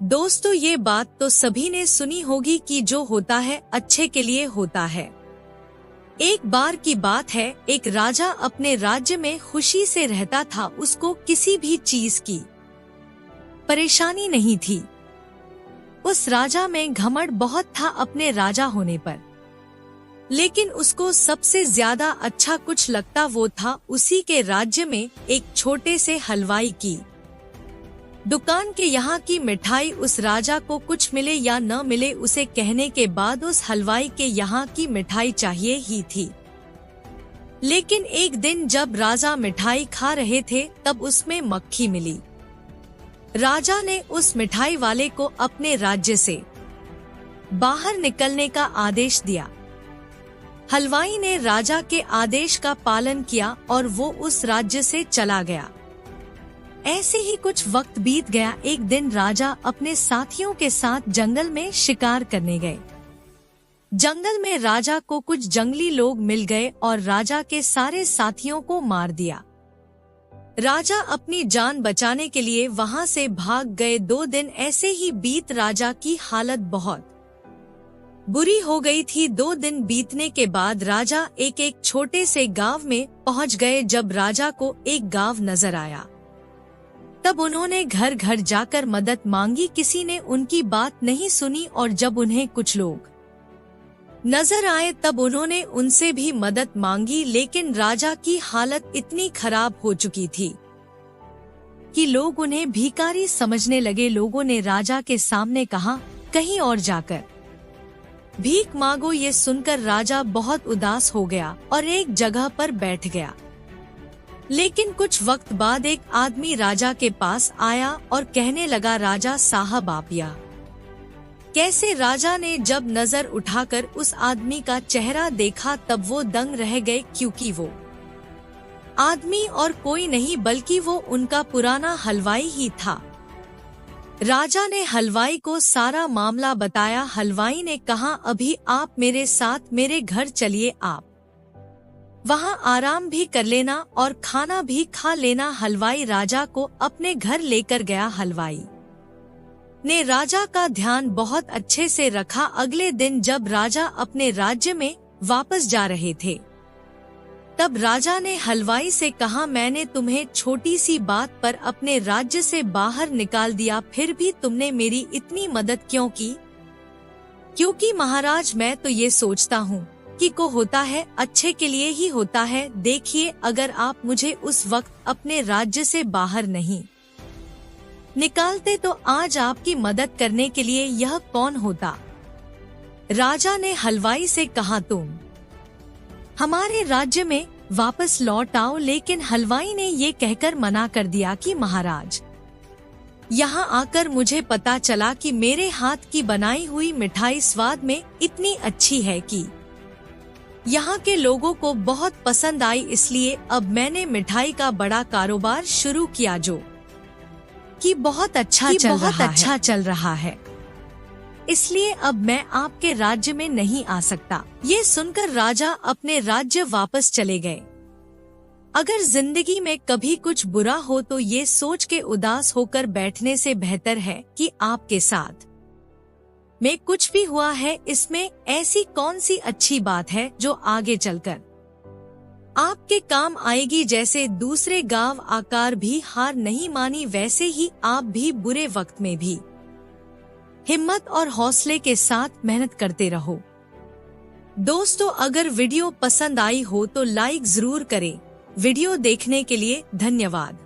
दोस्तों, ये बात तो सभी ने सुनी होगी कि जो होता है अच्छे के लिए होता है। एक बार की बात है, एक राजा अपने राज्य में खुशी से रहता था। उसको किसी भी चीज की परेशानी नहीं थी। उस राजा में घमंड बहुत था अपने राजा होने पर, लेकिन उसको सबसे ज्यादा अच्छा कुछ लगता वो था उसी के राज्य में एक छोटे से हलवाई की दुकान के यहाँ की मिठाई। उस राजा को कुछ मिले या न मिले, उसे कहने के बाद उस हलवाई के यहाँ की मिठाई चाहिए ही थी। लेकिन एक दिन जब राजा मिठाई खा रहे थे तब उसमें मक्खी मिली। राजा ने उस मिठाई वाले को अपने राज्य से बाहर निकलने का आदेश दिया। हलवाई ने राजा के आदेश का पालन किया और वो उस राज्य से चला गया। ऐसे ही कुछ वक्त बीत गया। एक दिन राजा अपने साथियों के साथ जंगल में शिकार करने गए। जंगल में राजा को कुछ जंगली लोग मिल गए और राजा के सारे साथियों को मार दिया। राजा अपनी जान बचाने के लिए वहां से भाग गए। 2 दिन ऐसे ही बीत, राजा की हालत बहुत बुरी हो गई थी। 2 दिन बीतने के बाद राजा एक छोटे से गांव में पहुंच गए। जब राजा को एक गांव नजर आया तब उन्होंने घर घर जाकर मदद मांगी। किसी ने उनकी बात नहीं सुनी और जब उन्हें कुछ लोग नजर आए तब उन्होंने उनसे भी मदद मांगी। लेकिन राजा की हालत इतनी खराब हो चुकी थी कि लोग उन्हें भिखारी समझने लगे। लोगों ने राजा के सामने कहा, कहीं और जाकर भीख मांगो। ये सुनकर राजा बहुत उदास हो गया और एक जगह पर बैठ गया। लेकिन कुछ वक्त बाद एक आदमी राजा के पास आया और कहने लगा, राजा साहब आप यहाँ कैसे? राजा ने जब नजर उठाकर उस आदमी का चेहरा देखा तब वो दंग रह गए, क्योंकि वो आदमी और कोई नहीं बल्कि वो उनका पुराना हलवाई ही था। राजा ने हलवाई को सारा मामला बताया। हलवाई ने कहा, अभी आप मेरे साथ मेरे घर चलिए, आप वहाँ आराम भी कर लेना और खाना भी खा लेना। हलवाई राजा को अपने घर लेकर गया। हलवाई ने राजा का ध्यान बहुत अच्छे से रखा। अगले दिन जब राजा अपने राज्य में वापस जा रहे थे तब राजा ने हलवाई से कहा, मैंने तुम्हें छोटी सी बात पर अपने राज्य से बाहर निकाल दिया, फिर भी तुमने मेरी इतनी मदद क्यों की? क्योंकि महाराज, मैं तो ये सोचता हूँ कि को होता है अच्छे के लिए ही होता है। देखिए, अगर आप मुझे उस वक्त अपने राज्य से बाहर नहीं निकालते तो आज आपकी मदद करने के लिए यह कौन होता? राजा ने हलवाई से कहा, तुम हमारे राज्य में वापस लौट आओ। लेकिन हलवाई ने ये कहकर मना कर दिया कि महाराज, यहाँ आकर मुझे पता चला कि मेरे हाथ की बनाई हुई मिठाई स्वाद में इतनी अच्छी है कि यहाँ के लोगों को बहुत पसंद आई। इसलिए अब मैंने मिठाई का बड़ा कारोबार शुरू किया जो कि बहुत अच्छा चल रहा है। इसलिए अब मैं आपके राज्य में नहीं आ सकता। ये सुनकर राजा अपने राज्य वापस चले गए। अगर जिंदगी में कभी कुछ बुरा हो तो ये सोच के उदास होकर बैठने से बेहतर है कि आपके साथ में कुछ भी हुआ है, इसमें ऐसी कौन सी अच्छी बात है जो आगे चलकर आपके काम आएगी। जैसे दूसरे गांव आकार भी हार नहीं मानी, वैसे ही आप भी बुरे वक्त में भी हिम्मत और हौसले के साथ मेहनत करते रहो। दोस्तों, अगर वीडियो पसंद आई हो तो लाइक जरूर करें। वीडियो देखने के लिए धन्यवाद।